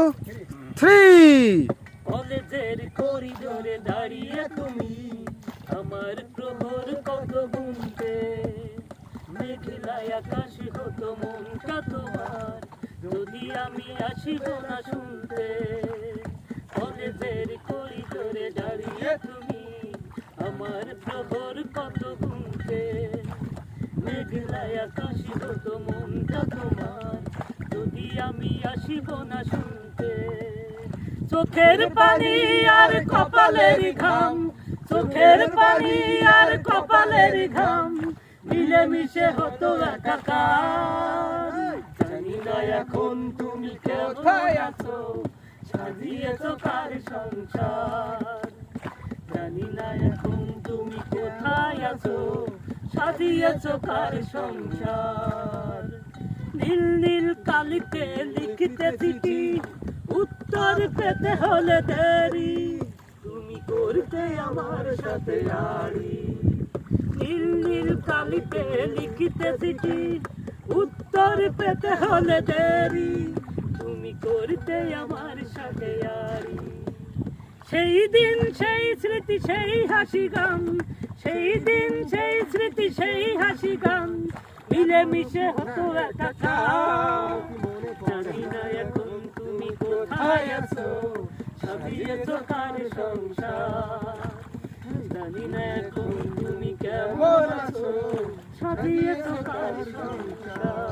3 কলেজের করিডোরে দাঁড়িয়ে তুমি আমার প্রহর কত গুনতে মেঘলাই আকাশ হতো মনটা তোমার যদি আমি আসিব না শুনতে কলেজের করিডোরে দাঁড়িয়ে তুমি আমার প্রহর কত গুনতে মেঘলাই আকাশ হতো মনটা তোমার যদি আমি আসিব না শুনতে চোখের পানি আর কপালের ঘাম চোখের পানি আর কপালের ঘাম মিলেমিশে হতো একাকার জানি না এখন তুমি কোথায় আছো সাজিয়েছো কার সংসার জানি না এখন তুমি কোথায় আছো সাজিয়েছো কার সংসার নীল নীল কালিতে লিখিতে চিঠি উত্তর পেতে হলে দেরি তুমি করতে আমার সাথে আড়ি নীল নীল কালিতে লিখিতে চিঠি উত্তর পেতে হলে দেরি তুমি করতে আমার সাথে আড়ি সেই দিন সেই স্মৃতি সেই হাসি গান সেই দিন সেই স্মৃতি সেই হাসি গান মিলেমিশে হতো একাকার জানি না এখন তুমি কোথায় আছো সাজিয়েছো কার সংসার জানি না এখন তুমি কেমন আছো সাজিয়েছো কার সংসার